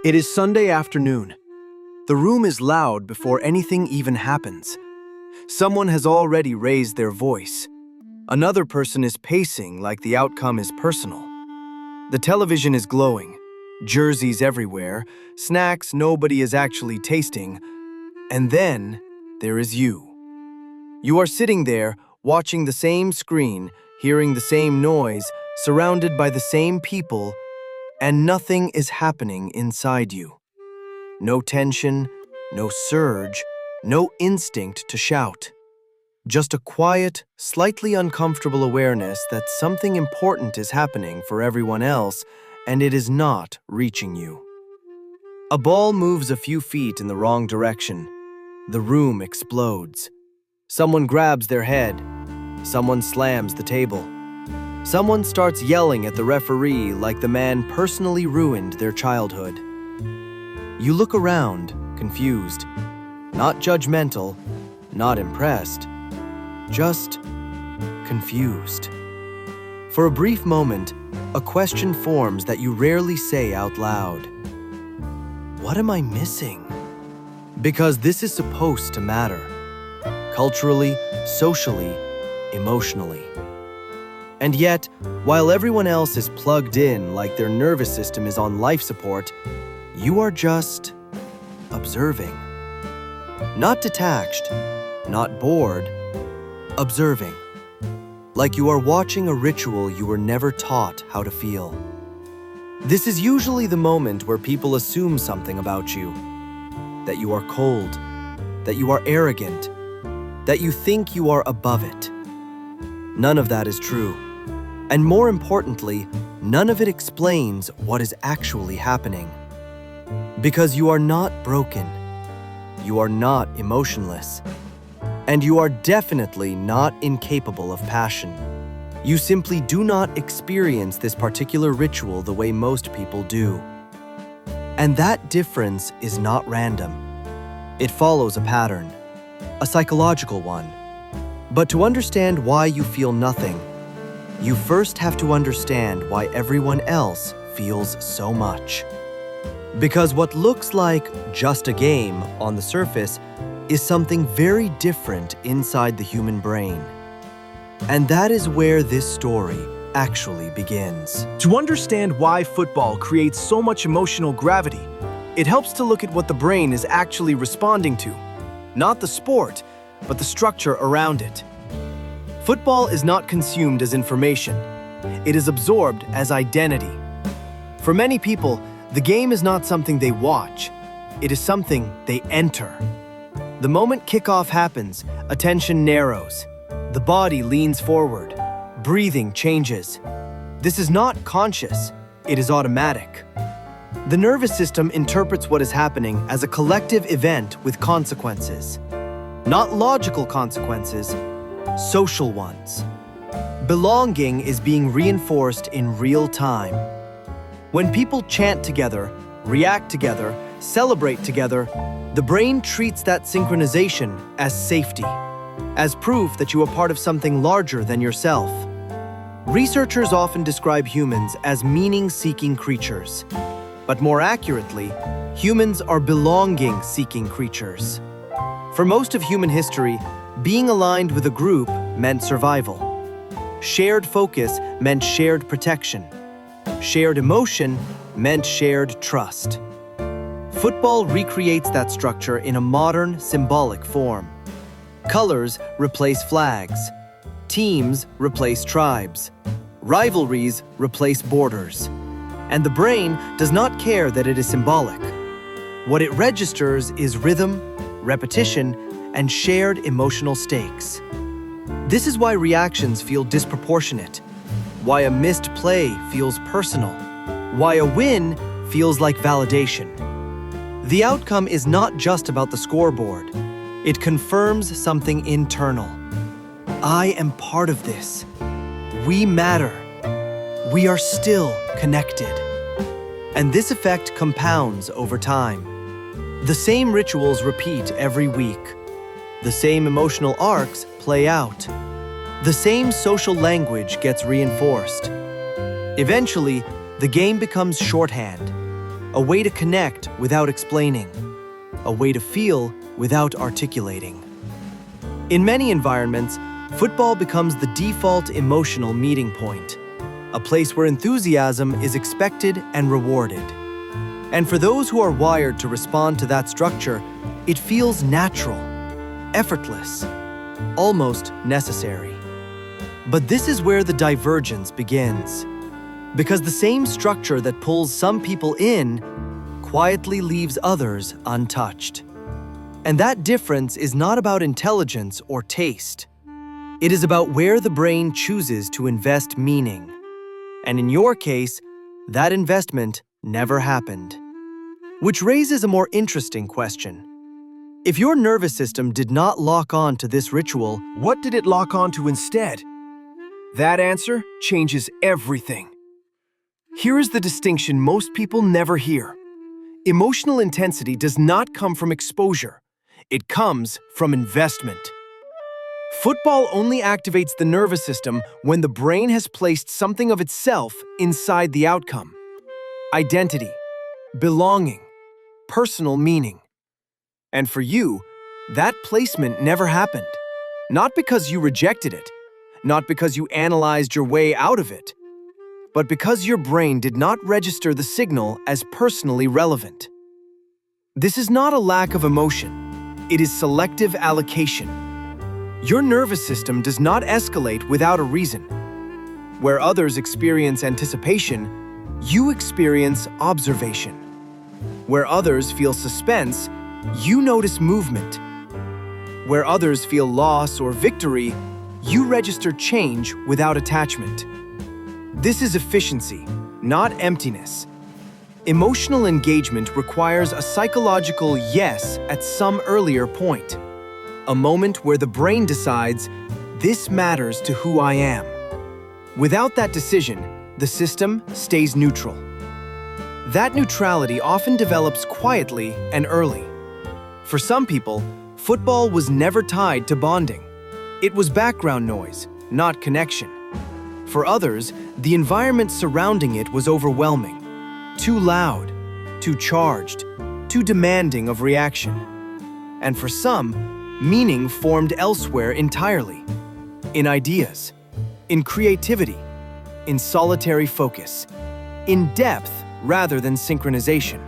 It is Sunday afternoon. The room is loud before anything even happens. Someone has already raised their voice. Another person is pacing like the outcome is personal. The television is glowing, jerseys everywhere, snacks nobody is actually tasting, and then there is you. You are sitting there, watching the same screen, hearing the same noise, surrounded by the same people, and nothing is happening inside you. No tension, no surge, no instinct to shout. Just a quiet, slightly uncomfortable awareness that something important is happening for everyone else and it is not reaching you. A ball moves a few feet in the wrong direction. The room explodes. Someone grabs their head. Someone slams the table. Someone starts yelling at the referee like the man personally ruined their childhood. You look around, confused. Not judgmental, not impressed. Just confused. For a brief moment, a question forms that you rarely say out loud. What am I missing? Because this is supposed to matter. Culturally, socially, emotionally. And yet, while everyone else is plugged in like their nervous system is on life support, you are just observing. Not detached, not bored, observing. Like you are watching a ritual you were never taught how to feel. This is usually the moment where people assume something about you. That you are cold, that you are arrogant, that you think you are above it. None of that is true. And more importantly, none of it explains what is actually happening. Because you are not broken. You are not emotionless. And you are definitely not incapable of passion. You simply do not experience this particular ritual the way most people do. And that difference is not random. It follows a pattern, a psychological one. But to understand why you feel nothing, you first have to understand why everyone else feels so much. Because what looks like just a game on the surface is something very different inside the human brain. And that is where this story actually begins. To understand why football creates so much emotional gravity, it helps to look at what the brain is actually responding to. Not the sport, but the structure around it. Football is not consumed as information. It is absorbed as identity. For many people, the game is not something they watch. It is something they enter. The moment kickoff happens, attention narrows. The body leans forward. Breathing changes. This is not conscious. It is automatic. The nervous system interprets what is happening as a collective event with consequences. Not logical consequences, social ones. Belonging is being reinforced in real time. When people chant together, react together, celebrate together, the brain treats that synchronization as safety, as proof that you are part of something larger than yourself. Researchers often describe humans as meaning-seeking creatures. But more accurately, humans are belonging-seeking creatures. For most of human history, being aligned with a group meant survival. Shared focus meant shared protection. Shared emotion meant shared trust. Football recreates that structure in a modern, symbolic form. Colors replace flags. Teams replace tribes. Rivalries replace borders. And the brain does not care that it is symbolic. What it registers is rhythm, repetition, and shared emotional stakes. This is why reactions feel disproportionate, why a missed play feels personal, why a win feels like validation. The outcome is not just about the scoreboard. It confirms something internal. I am part of this. We matter. We are still connected. And this effect compounds over time. The same rituals repeat every week. The same emotional arcs play out. The same social language gets reinforced. Eventually, the game becomes shorthand, a way to connect without explaining, a way to feel without articulating. In many environments, football becomes the default emotional meeting point, a place where enthusiasm is expected and rewarded. And for those who are wired to respond to that structure, it feels natural, effortless, almost necessary. But this is where the divergence begins, because the same structure that pulls some people in quietly leaves others untouched. And that difference is not about intelligence or taste. It is about where the brain chooses to invest meaning. And in your case, that investment never happened. Which raises a more interesting question. If your nervous system did not lock on to this ritual, What did it lock onto instead? That answer changes everything. Here is the distinction most people never hear. Emotional intensity does not come from exposure. It comes from investment. Football only activates the nervous system when the brain has placed something of itself inside the outcome. Identity, belonging, personal meaning. And for you, that placement never happened. Not because you rejected it, not because you analyzed your way out of it, but because your brain did not register the signal as personally relevant. This is not a lack of emotion. It is selective allocation. Your nervous system does not escalate without a reason. Where others experience anticipation, you experience observation. Where others feel suspense, you notice movement. Where others feel loss or victory, you register change without attachment. This is efficiency, not emptiness. Emotional engagement requires a psychological yes at some earlier point. A moment where the brain decides, this matters to who I am. Without that decision, the system stays neutral. That neutrality often develops quietly and early. For some people, football was never tied to bonding. It was background noise, not connection. For others, the environment surrounding it was overwhelming. Too loud, too charged, too demanding of reaction. And for some, meaning formed elsewhere entirely. In ideas, in creativity, in solitary focus, in depth rather than synchronization.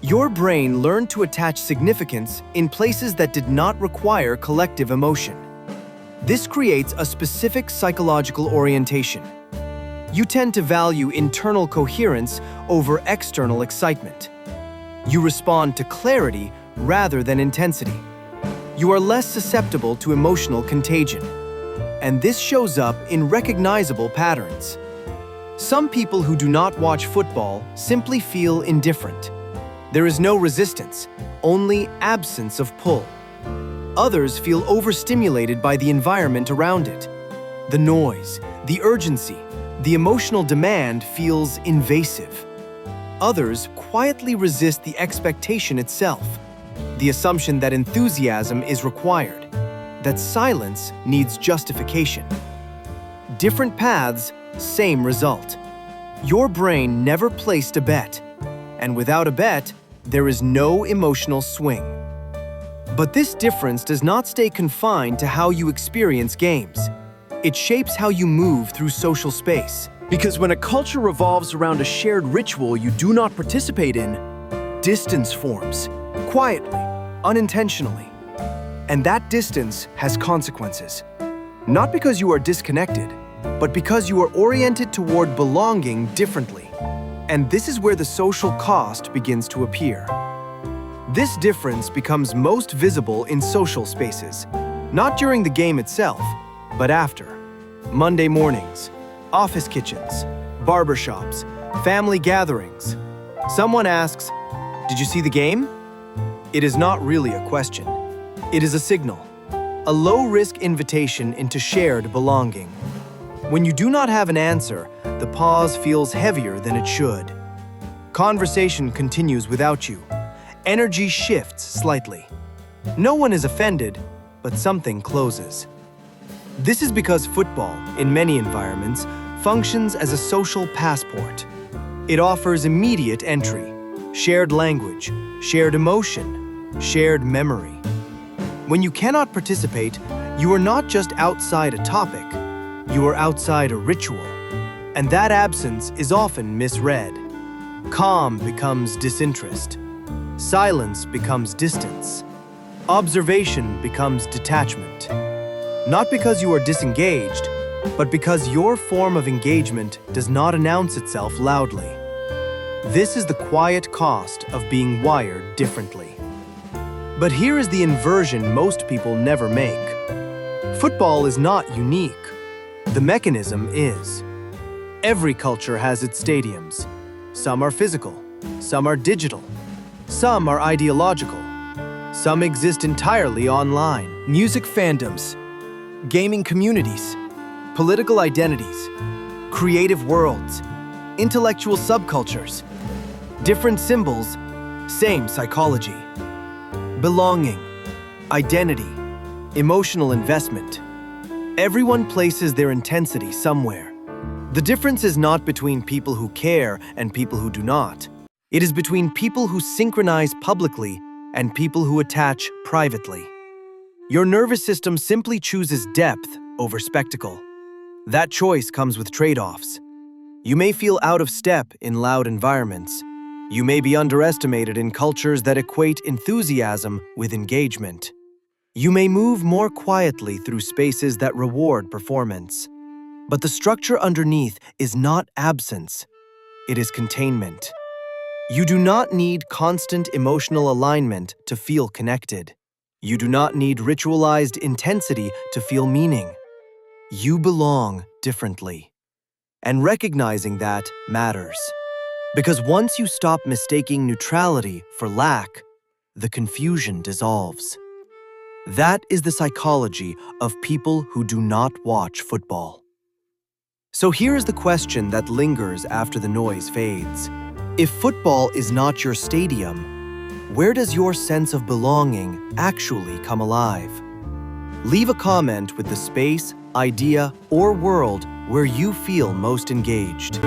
Your brain learned to attach significance in places that did not require collective emotion. This creates a specific psychological orientation. You tend to value internal coherence over external excitement. You respond to clarity rather than intensity. You are less susceptible to emotional contagion. And this shows up in recognizable patterns. Some people who do not watch football simply feel indifferent. There is no resistance, only absence of pull. Others feel overstimulated by the environment around it. The noise, the urgency, the emotional demand feels invasive. Others quietly resist the expectation itself, the assumption that enthusiasm is required, that silence needs justification. Different paths, same result. Your brain never placed a bet, and without a bet, there is no emotional swing. But this difference does not stay confined to how you experience games. It shapes how you move through social space. Because when a culture revolves around a shared ritual you do not participate in, distance forms, quietly, unintentionally. And that distance has consequences. Not because you are disconnected, but because you are oriented toward belonging differently. And this is where the social cost begins to appear. This difference becomes most visible in social spaces, not during the game itself, but after. Monday mornings, office kitchens, barbershops, family gatherings. Someone asks, "Did you see the game?" It is not really a question. It is a signal, a low-risk invitation into shared belonging. When you do not have an answer, the pause feels heavier than it should. Conversation continues without you. Energy shifts slightly. No one is offended, but something closes. This is because football, in many environments, functions as a social passport. It offers immediate entry, shared language, shared emotion, shared memory. When you cannot participate, you are not just outside a topic, you are outside a ritual. And that absence is often misread. Calm becomes disinterest. Silence becomes distance. Observation becomes detachment. Not because you are disengaged, but because your form of engagement does not announce itself loudly. This is the quiet cost of being wired differently. But here is the inversion most people never make. Football is not unique. The mechanism is. Every culture has its stadiums. Some are physical, some are digital, some are ideological, some exist entirely online. Music fandoms, gaming communities, political identities, creative worlds, intellectual subcultures, different symbols, same psychology. Belonging, identity, emotional investment. Everyone places their intensity somewhere. The difference is not between people who care and people who do not. It is between people who synchronize publicly and people who attach privately. Your nervous system simply chooses depth over spectacle. That choice comes with trade-offs. You may feel out of step in loud environments. You may be underestimated in cultures that equate enthusiasm with engagement. You may move more quietly through spaces that reward performance. But the structure underneath is not absence, it is containment. You do not need constant emotional alignment to feel connected. You do not need ritualized intensity to feel meaning. You belong differently. And recognizing that matters. Because once you stop mistaking neutrality for lack, the confusion dissolves. That is the psychology of people who do not watch football. So here is the question that lingers after the noise fades. If football is not your stadium, where does your sense of belonging actually come alive? Leave a comment with the space, idea, or world where you feel most engaged.